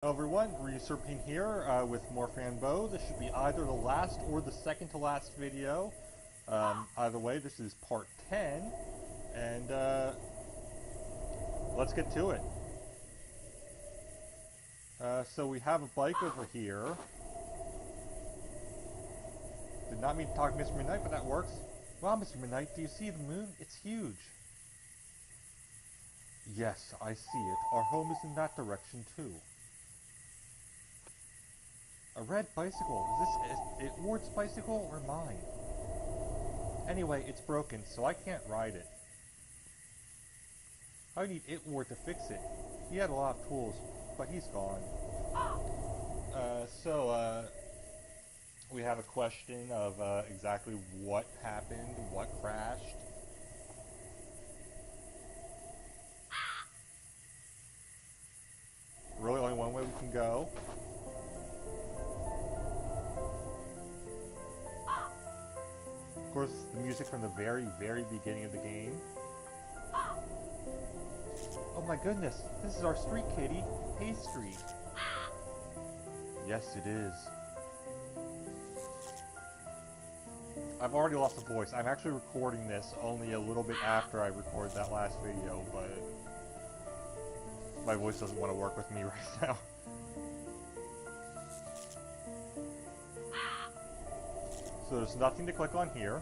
Hello everyone, Resurping here with more Fran. This should be either the last or the second to last video. Either way, this is part 10, and let's get to it. So we have a bike over here. Did not mean to talk to Mr. Midnight, but that works. Wow, Mr. Midnight, do you see the moon? It's huge. Yes, I see it. Our home is in that direction too. A red bicycle. Is it Ward's bicycle or mine? Anyway, it's broken, so I can't ride it. I need Ward to fix it. He had a lot of tools, but he's gone. We have a question of exactly what happened, what crashed. Really only one way we can go. Of course, the music from the very, very beginning of the game. Oh my goodness, this is our street, Kitty. Hay Street. Yes, it is. I've already lost a voice. I'm actually recording this only a little bit after I recorded that last video, but my voice doesn't want to work with me right now. So there's nothing to click on here.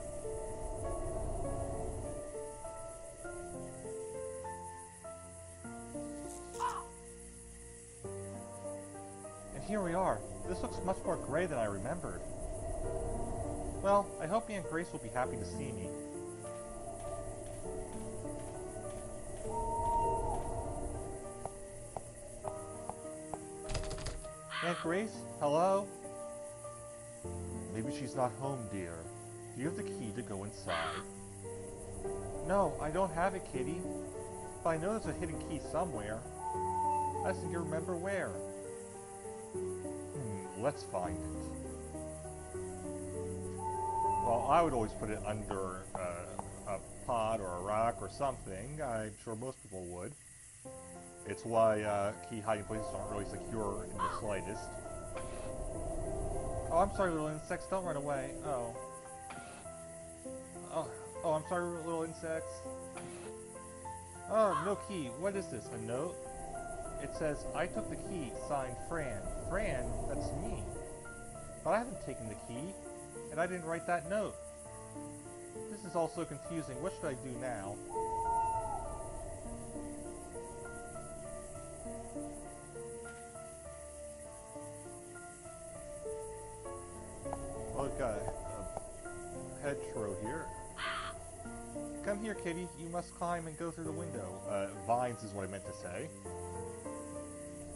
And here we are. This looks much more gray than I remembered. Well, I hope Aunt Grace will be happy to see me. Aunt Grace? Hello? Maybe she's not home, dear. Do you have the key to go inside? No, I don't have it, Kitty. But I know there's a hidden key somewhere. I just need to remember where. Let's find it. Well, I would always put it under a pot or a rock or something. I'm sure most people would. It's why key hiding places aren't really secure in the slightest. Oh, I'm sorry, little insects. Don't run away. Oh. Oh, I'm sorry, little insects. Oh, no key. What is this? A note? It says, I took the key, signed Fran. Fran? That's me. But I haven't taken the key, and I didn't write that note. This is all so confusing. What should I do now? Well, I've got a hedgerow here. Come here, Kitty. You must climb and go through the window. Vines is what I meant to say.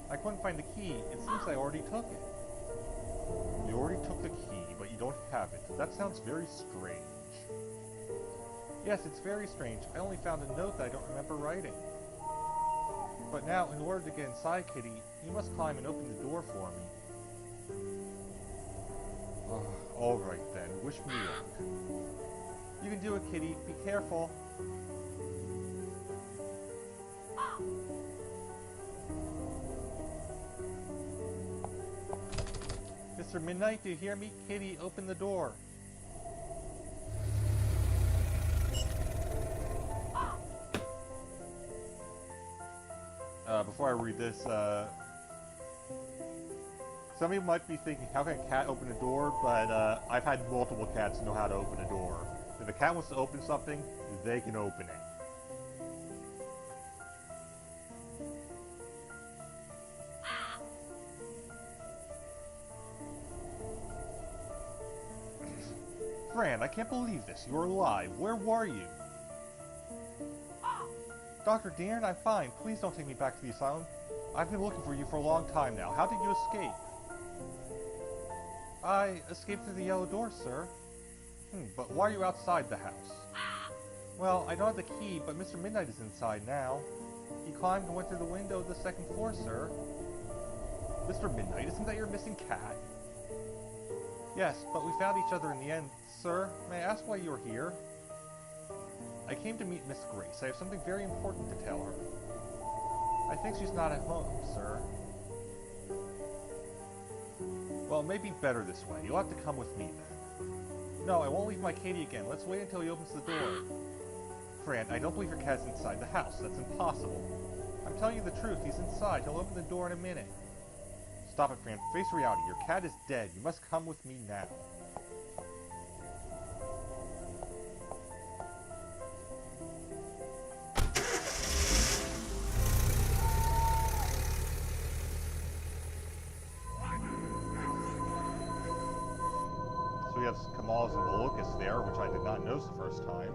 I couldn't find the key. It seems I already took it. You already took the key, but you don't have it. That sounds very strange. Yes, it's very strange. I only found a note that I don't remember writing. But now, in order to get inside, Kitty, you must climb and open the door for me. Alright then, wish me luck. You can do it, Kitty. Be careful. Mr. Midnight, do you hear me? Kitty, open the door. Before I read this, some people might be thinking, how can a cat open a door? But I've had multiple cats know how to open a door. If a cat wants to open something, they can open it. Fran, I can't believe this. You're alive. Where were you? Dr. Deern, I'm fine. Please don't take me back to the asylum. I've been looking for you for a long time now. How did you escape? I escaped through the yellow door, sir. But why are you outside the house? Well, I don't have the key, but Mr. Midnight is inside now. He climbed and went through the window of the second floor, sir. Mr. Midnight, isn't that your missing cat? Yes, but we found each other in the end. Sir, may I ask why you're here? I came to meet Miss Grace. I have something very important to tell her. I think she's not at home, sir. Well, it may be better this way. You'll have to come with me then. No, I won't leave my Katie again. Let's wait until he opens the door. Fran, I don't believe your cat's inside the house. That's impossible. I'm telling you the truth. He's inside. He'll open the door in a minute. Stop it, Fran. Face reality. Your cat is dead. You must come with me now. So we have Kamal's and Volukas there, which I did not notice the first time.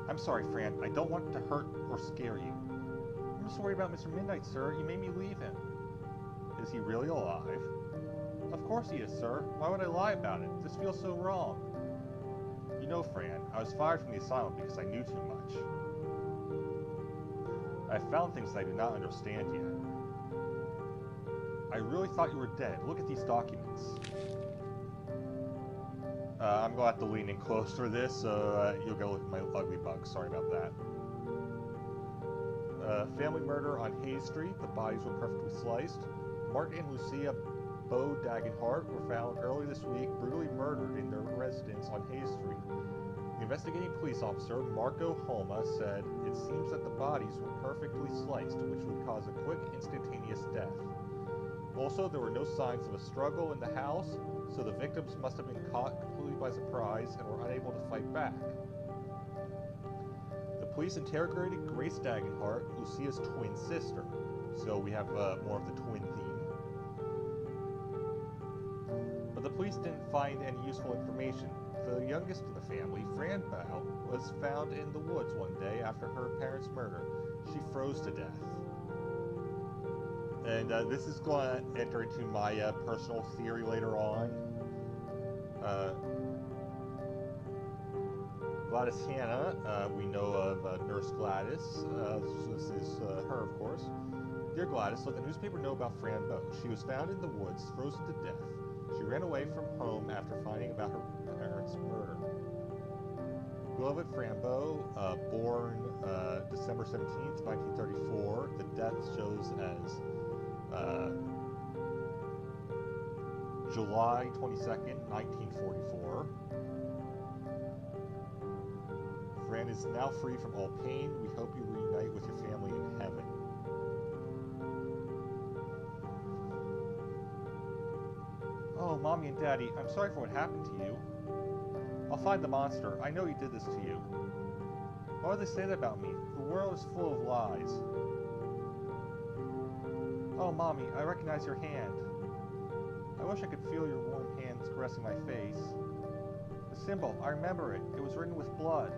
I'm sorry, Fran. I don't want to hurt or scare you. I'm just worried about Mr. Midnight, sir. You made me leave him. Is he really alive? Of course he is, sir. Why would I lie about it? This feels so wrong. You know, Fran, I was fired from the asylum because I knew too much. I have found things that I do not understand yet. I really thought you were dead. Look at these documents. I'm going to have to lean in close for this, so you'll get a look at my ugly bug. Sorry about that. Family murder on Hayes Street. The bodies were perfectly sliced. Martin and Lucia Bo Dagenhart were found early this week, brutally murdered in their residence on Hayes Street. The investigating police officer, Marco Homa, said it seems that the bodies were perfectly sliced, which would cause a quick, instantaneous death. Also, there were no signs of a struggle in the house, so the victims must have been caught completely by surprise and were unable to fight back. The police interrogated Grace Dagenhart, Lucia's twin sister, so we have more of the twin theme. But the police didn't find any useful information. The youngest of the family, Fran Bow, was found in the woods one day after her parents' murder. She froze to death. And this is going to enter into my personal theory later on. Gladys Hanna, we know of Nurse Gladys. This is her, of course. Dear Gladys, let the newspaper know about Fran Bow. She was found in the woods, frozen to death. She ran away from home after finding about her parents' murder. Beloved Fran Bow, born December 17th, 1934. The death shows as July 22nd, 1944. Fran is now free from all pain. We hope you reunite with your family in heaven. Oh, Mommy and Daddy, I'm sorry for what happened to you. I'll find the monster. I know he did this to you. Why would they say that about me? The world is full of lies. Oh, Mommy, I recognize your hand. I wish I could feel your warm hands caressing my face. The symbol, I remember it. It was written with blood.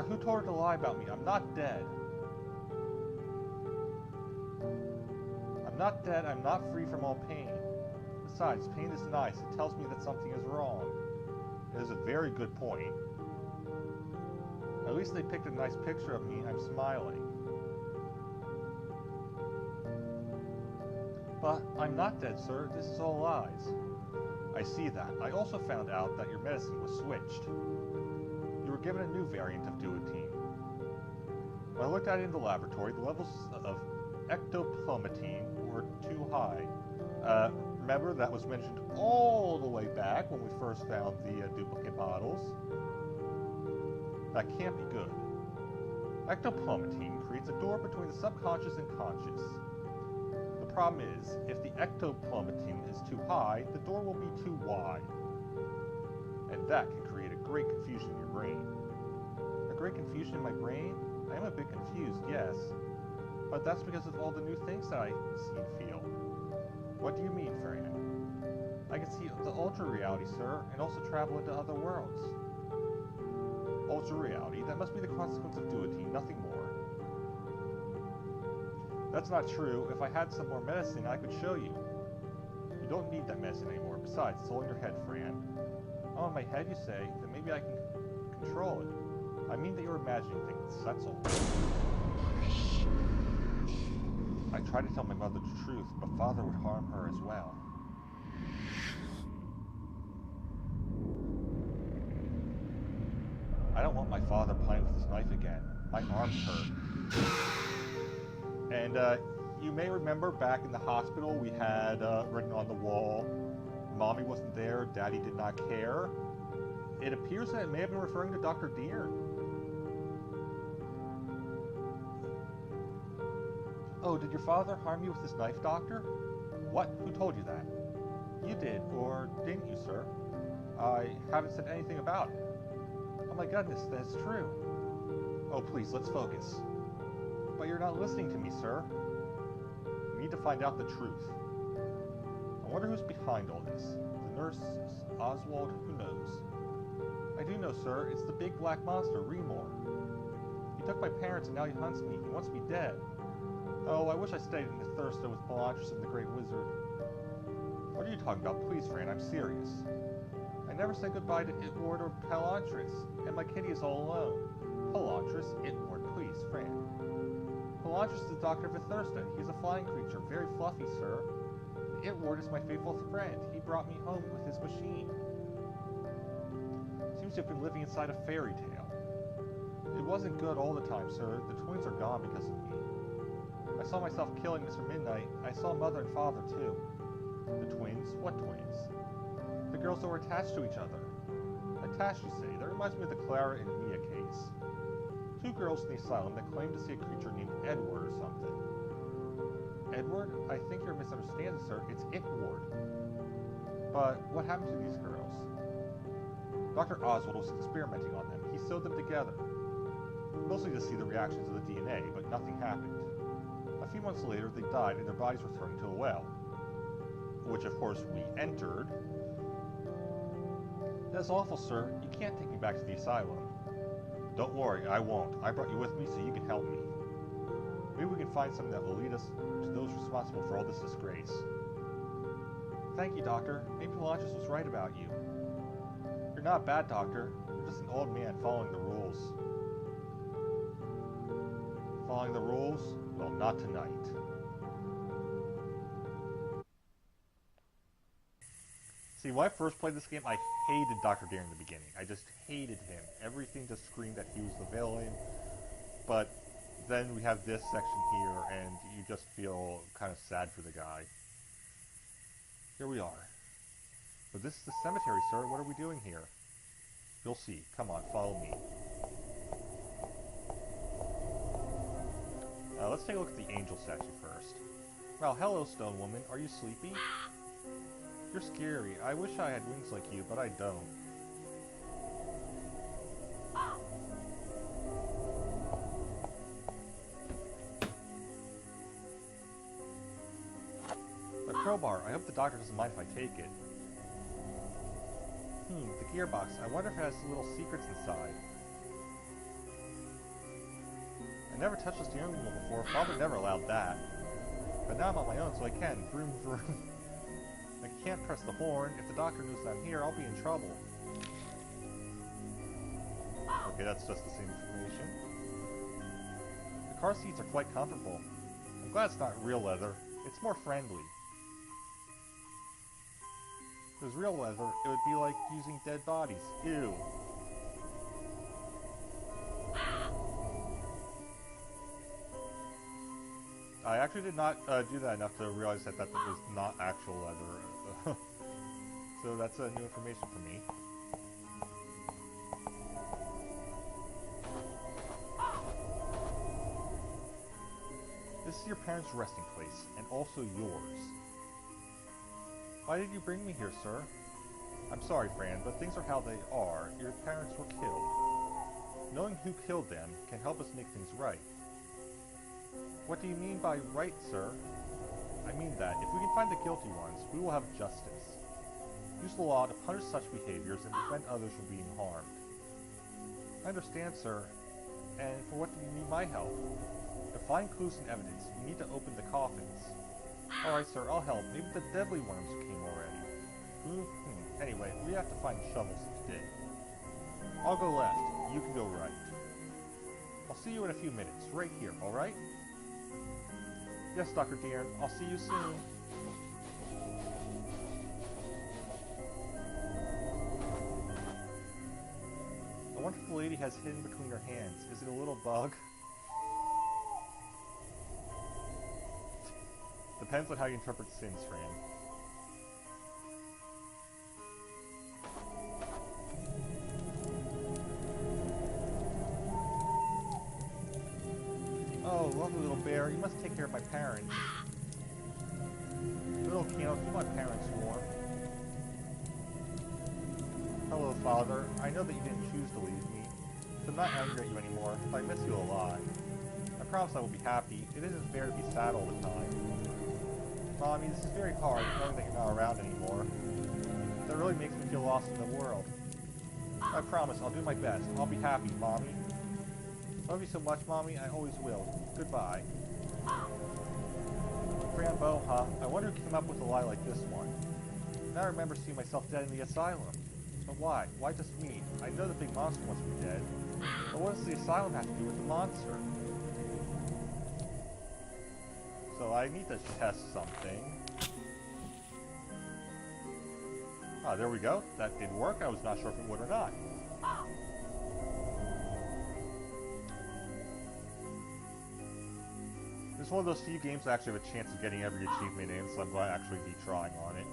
Who told her to lie about me? I'm not dead. I'm not dead. I'm not free from all pain. Besides, pain is nice. It tells me that something is wrong. It is a very good point. At least they picked a nice picture of me. I'm smiling. But I'm not dead, sir. This is all lies. I see that. I also found out that your medicine was switched. You were given a new variant of duotine. When I looked at it in the laboratory, the levels of ectoplomatine were too high. Remember, that was mentioned all the way back when we first found the duplicate bottles. That can't be good. Ectoplomatine creates a door between the subconscious and conscious. The problem is, if the ectoplomatine is too high, the door will be too wide. And that can create a great confusion in your brain. A great confusion in my brain? I am a bit confused, yes. But that's because of all the new things that I see and feel. What do you mean, Fran? I can see the ultra reality, sir, and also travel into other worlds. Ultra reality? That must be the consequence of duotine, nothing more. That's not true. If I had some more medicine, I could show you. You don't need that medicine anymore. Besides, it's all in your head, Fran. Oh, in my head, you say? Then maybe I can control it. I mean that you're imagining things, that's all. I tried to tell my mother the truth, but Father would harm her as well. I don't want my father playing with his knife again. My arms hurt. And you may remember back in the hospital we had written on the wall, Mommy wasn't there, Daddy did not care. It appears that it may have been referring to Dr. Deern. Oh, did your father harm you with his knife, Doctor? What? Who told you that? You did, or didn't you, sir? I haven't said anything about it. Oh my goodness, that's true. Oh, please, let's focus. But you're not listening to me, sir. We need to find out the truth. I wonder who's behind all this. The nurse, Oswald, who knows? I do know, sir. It's the big black monster, Remor. He took my parents and now he hunts me. He wants me dead. Oh, I wish I stayed in Thursta with Pelantris and the Great Wizard. What are you talking about? Please, Fran, I'm serious. I never said goodbye to Itward or Pelantris, and my kitty is all alone. Pelantris, Itward, please, Fran. Pelantris is the doctor of Thursta. He's a flying creature, very fluffy, sir. Itward is my faithful friend. He brought me home with his machine. Seems to have been living inside a fairy tale. It wasn't good all the time, sir. The twins are gone because of me. I saw myself killing Mr. Midnight. I saw Mother and Father, too. The twins? What twins? The girls that were attached to each other. Attached, you say? That reminds me of the Clara and Mia case. Two girls in the asylum that claimed to see a creature named Edward or something. Edward? I think you're misunderstanding, sir. It's Itward. But what happened to these girls? Dr. Oswald was experimenting on them. He sewed them together. Mostly to see the reactions of the DNA, but nothing happened. A few months later, they died and their bodies were thrown into a well. Which, of course, we entered. That's awful, sir. You can't take me back to the asylum. Don't worry, I won't. I brought you with me so you can help me. Maybe we can find something that will lead us to those responsible for all this disgrace. Thank you, Doctor. Maybe Pelantris was right about you. You're not a bad doctor. You're just an old man following the rules. Following the rules? Well, not tonight. See, when I first played this game, I hated Dr. Deern in the beginning. I just hated him. Everything just screamed that he was the villain. But then we have this section here, and you just feel kind of sad for the guy. Here we are. But this is the cemetery, sir. What are we doing here? You'll see. Come on, follow me. Let's take a look at the angel statue first. Well, hello, stone woman. Are you sleepy? You're scary. I wish I had wings like you, but I don't. The crowbar. I hope the doctor doesn't mind if I take it. The gearbox. I wonder if it has little secrets inside. I never touched a steering wheel before. Father never allowed that. But now I'm on my own, so I can. Vroom, vroom. I can't press the horn. If the doctor knows I'm here, I'll be in trouble. Okay, that's just the same information. The car seats are quite comfortable. I'm glad it's not real leather. It's more friendly. If it was real leather, it would be like using dead bodies. Ew. I actually did not do that enough to realize that that was not actual leather. So that's new information for me. This is your parents' resting place, and also yours. Why did you bring me here, sir? I'm sorry, Fran, but things are how they are. Your parents were killed. Knowing who killed them can help us make things right. What do you mean by right, sir? I mean that, if we can find the guilty ones, we will have justice. Use the law to punish such behaviors and prevent others from being harmed. I understand, sir. And for what do you need my help? To find clues and evidence, we need to open the coffins. Alright, sir, I'll help. Maybe the deadly ones came already. Anyway, we have to find shovels today. I'll go left. You can go right. I'll see you in a few minutes, right here, alright? Yes, Dr. Deern. I'll see you soon. the lady has hidden between her hands? Is it a little bug? Depends on how you interpret sins, Fran. Oh, lovely little bear. You must take care of my parents. Little Kino, keep my parents warm. Hello, Father. I know that you didn't choose to leave me, so I'm not angry at you anymore. I miss you a lot. I promise I will be happy. It isn't fair to be sad all the time. Mommy, this is very hard, knowing that you're not around anymore. That really makes me feel lost in the world. I promise, I'll do my best. I'll be happy, Mommy. Love you so much, Mommy. I always will. Goodbye. Fran Bow, huh? I wonder who came up with a lie like this one. Now I remember seeing myself dead in the asylum. But why? Why just me? I know the big monster must be dead. But what does the asylum have to do with the monster? So I need to test something. Ah, there we go. That did work. I was not sure if it would or not. This is one of those few games that actually have a chance of getting every achievement in, so I'm going to actually be trying on it.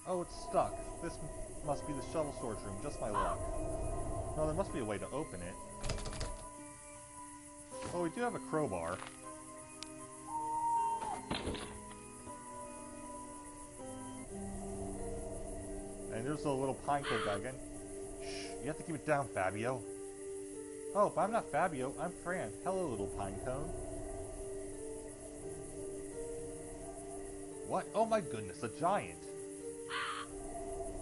Oh, it's stuck. This must be the shovel storage room, just my luck. No, there must be a way to open it. Oh, we do have a crowbar. And there's a little pinecone guy again. Shh, you have to keep it down, Fabio. Oh, but I'm not Fabio, I'm Fran. Hello, little pinecone. What? Oh my goodness, a giant.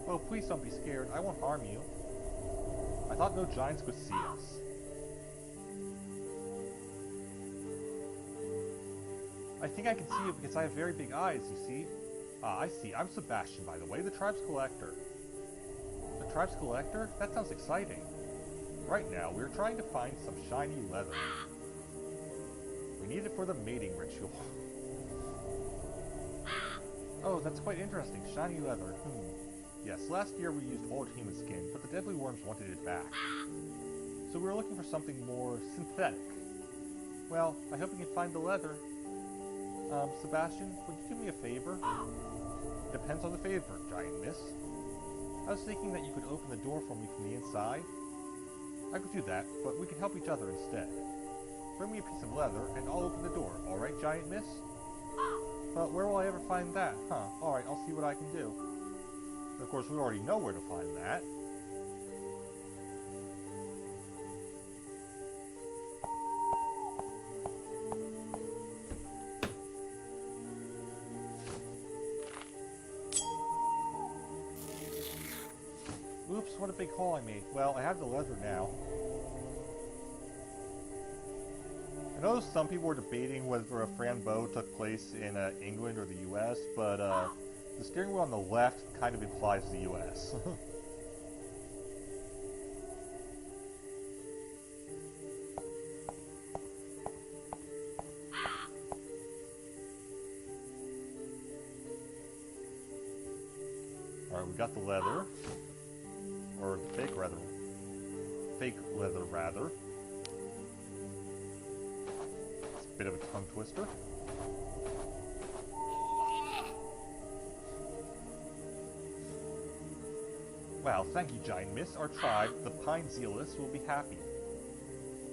Oh, please don't be scared. I won't harm you. I thought no giants could see us. I think I can see you because I have very big eyes, you see? Ah, I see. I'm Sebastian, by the way, the tribe's collector. The tribe's collector? That sounds exciting. Right now, we're trying to find some shiny leather. We need it for the mating ritual. Oh, that's quite interesting. Shiny leather. Yes, last year we used old human skin, but the deadly worms wanted it back. So we were looking for something more synthetic. Well, I hope you can find the leather. Sebastian, would you do me a favor? Depends on the favor, giant miss. I was thinking that you could open the door for me from the inside. I could do that, but we could help each other instead. Bring me a piece of leather, and I'll open the door, alright, giant miss? But where will I ever find that? Huh, alright, I'll see what I can do. Of course, we already know where to find that. Oops, what a big hole I made. Well, I have the leather now. I know some people were debating whether a Fran Bow took place in England or the US, but the steering wheel on the left kind of implies the US. Alright, we got the leather. Or the fake leather. Fake leather, rather. It's a bit of a tongue twister. Wow, thank you, giant miss. Our tribe, the Pine Zealous, will be happy.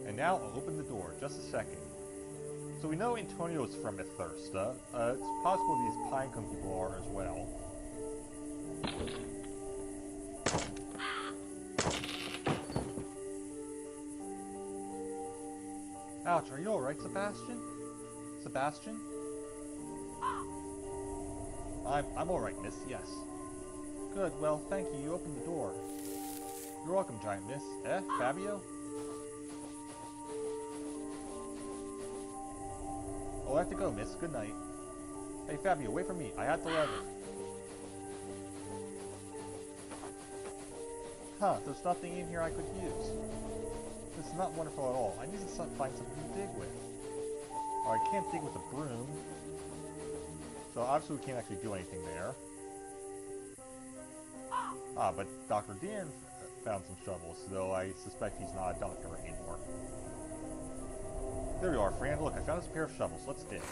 And now I'll open the door. Just a second. So we know Antonio's from Ithursta. It's possible these Pinecone people are as well. Ouch, are you alright, Sebastian? Sebastian? I'm alright, miss, yes. Good, well, thank you. You opened the door. You're welcome, giant miss. Fabio? Oh, I have to go, miss. Good night. Hey, Fabio, wait for me. I had the leather. Huh, there's nothing in here I could use. This is not wonderful at all. I need to find something to dig with. Oh, I can't dig with a broom. So obviously we can't actually do anything there. Ah, but Dr. Dan found some shovels, though I suspect he's not a doctor anymore. There you are, Fran. Look, I found this pair of shovels. Let's dig.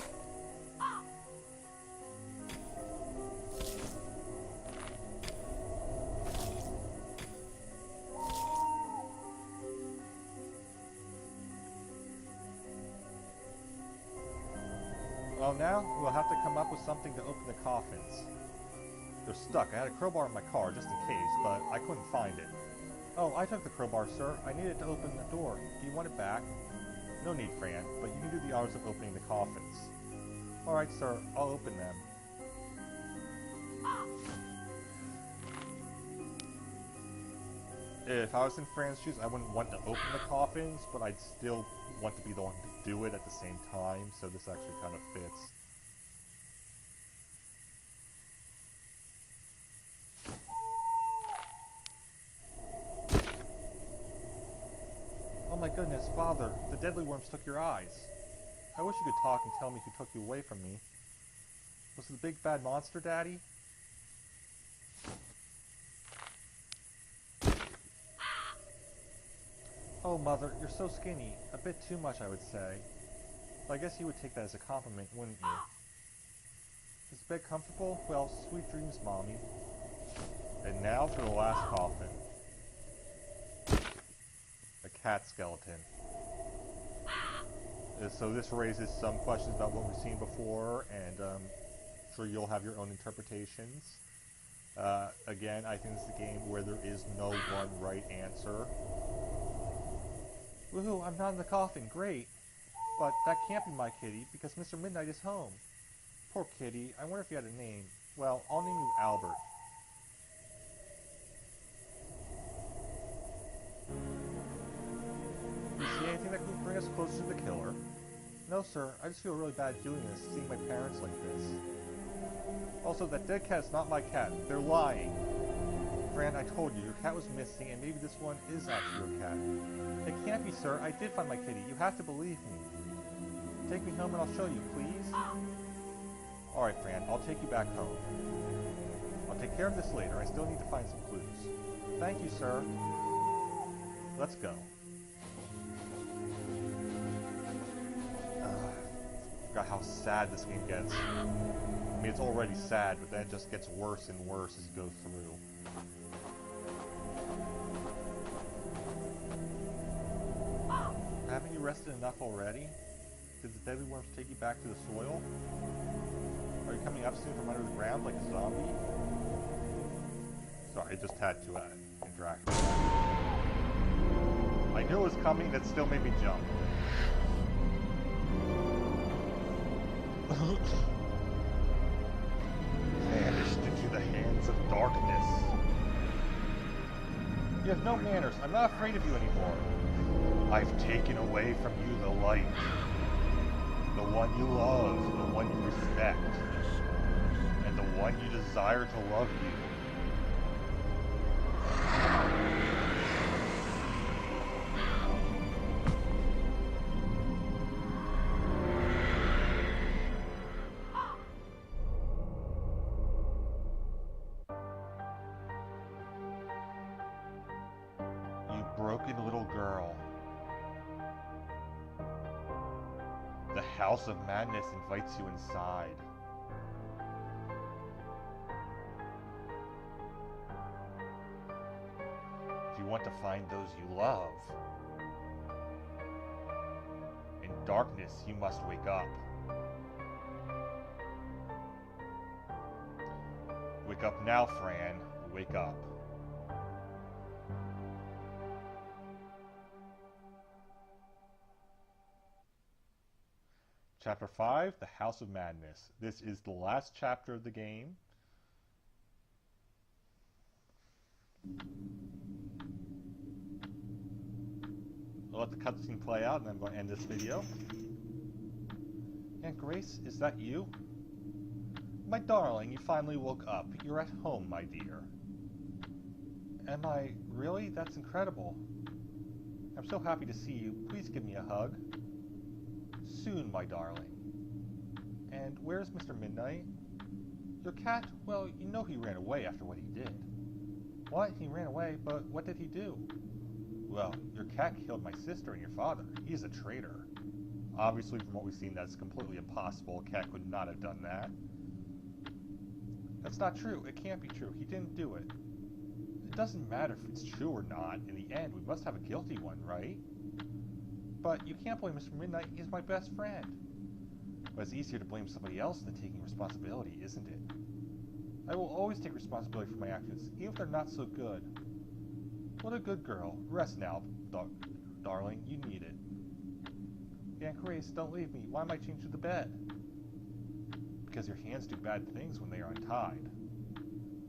Well, now we'll have to come up with something to open the coffins. They're stuck. I had a crowbar in my car just in case, but I couldn't find it. Oh, I took the crowbar, sir. I needed to open the door. Do you want it back? No need, Fran, but you can do the honors of opening the coffins. Alright, sir. I'll open them. If I was in Fran's shoes, I wouldn't want to open the coffins, but I'd still want to be the one to do it at the same time, so this actually kind of fits. Oh my goodness, Father, the deadly worms took your eyes. I wish you could talk and tell me who took you away from me. Was it the big bad monster, Daddy? Oh, Mother, you're so skinny. A bit too much, I would say. But I guess you would take that as a compliment, wouldn't you? Is the bed comfortable? Well, sweet dreams, Mommy. And now for the last coffin. A cat skeleton. So this raises some questions about what we've seen before, and I'm sure you'll have your own interpretations. Again, I think this is a game where there is no one right answer. Woohoo, I'm not in the coffin, great. But that can't be my kitty, because Mr. Midnight is home. Poor kitty, I wonder if he had a name. Well, I'll name you Albert. You see anything that could bring us closer to the killer? No, sir, I just feel really bad doing this, seeing my parents like this. Also, that dead cat is not my cat. They're lying. Fran, I told you, your cat was missing, and maybe this one is actually your cat. It can't be, sir. I did find my kitty. You have to believe me. Take me home and I'll show you, please. Alright, Fran, I'll take you back home. I'll take care of this later. I still need to find some clues. Thank you, sir. Let's go. Forgot how sad this game gets. I mean, it's already sad, but then it just gets worse and worse as you go through. Haven't you rested enough already? Did the deadly worms take you back to the soil? Are you coming up soon from under the ground like a zombie? Sorry, I just had to interact with that. I knew it was coming, that still made me jump. Vanished into the hands of darkness. You have no manners. I'm not afraid of you anymore. I've taken away from you the light. The one you love, the one you respect, and the one you desire to love you. Broken little girl. The House of Madness invites you inside. If you want to find those you love, in darkness you must wake up. Wake up now, Fran. Wake up. Chapter 5, The House of Madness. This is the last chapter of the game. I'll let the cutscene play out and then I'm going to end this video. Aunt Grace, is that you? My darling, you finally woke up. You're at home, my dear. Am I? Really? That's incredible. I'm so happy to see you. Please give me a hug. Soon, my darling. And where's Mr. Midnight? Your cat? Well, you know he ran away after what he did. What? He ran away, but what did he do? Well, your cat killed my sister and your father. He's a traitor. Obviously, from what we've seen, that's completely impossible. A cat could not have done that. That's not true. It can't be true. He didn't do it. It doesn't matter if it's true or not. In the end, we must have a guilty one, right? But you can't blame Mr. Midnight. He's my best friend. But it's easier to blame somebody else than taking responsibility, isn't it? I will always take responsibility for my actions, even if they're not so good. What a good girl. Rest now, darling. You need it. Aunt Grace, don't leave me. Why am I chained to the bed? Because your hands do bad things when they are untied.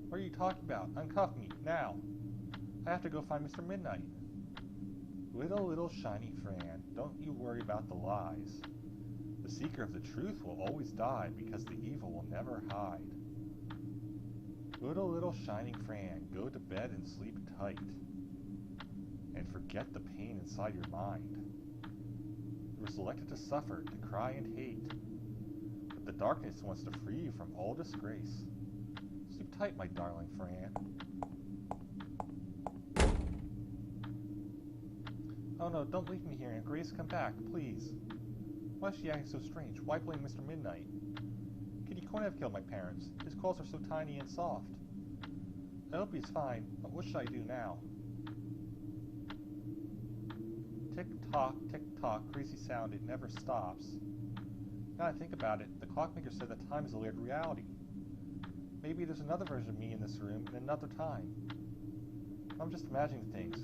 What are you talking about? Uncuff me, now. I have to go find Mr. Midnight. Little shiny Fran, don't you worry about the lies. The seeker of the truth will always die because the evil will never hide. Little shining Fran, go to bed and sleep tight. And forget the pain inside your mind. You were selected to suffer, to cry and hate. But the darkness wants to free you from all disgrace. Sleep tight, my darling Fran. Oh no, don't leave me here, Aunt Grace. Come back, please. Why is she acting so strange? Why blame Mr. Midnight? Kitty couldn't have killed my parents. His claws are so tiny and soft. I hope he's fine, but what should I do now? Tick-tock, crazy sound, it never stops. Now I think about it, the clockmaker said that time is a layered reality. Maybe there's another version of me in this room in another time. I'm just imagining things.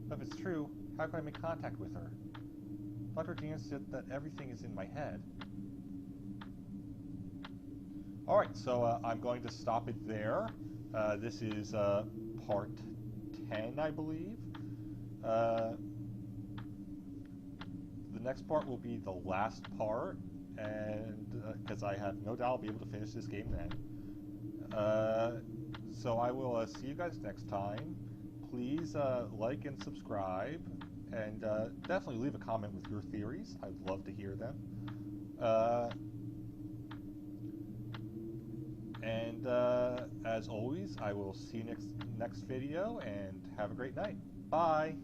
But if it's true, how can I make contact with her? Dr. Dan said that everything is in my head. Alright, so I'm going to stop it there. This is part 10, I believe. The next part will be the last part, and because I have no doubt I'll be able to finish this game then. So I will see you guys next time. Please like and subscribe, and definitely leave a comment with your theories. I'd love to hear them. And as always, I will see you next video, and have a great night. Bye!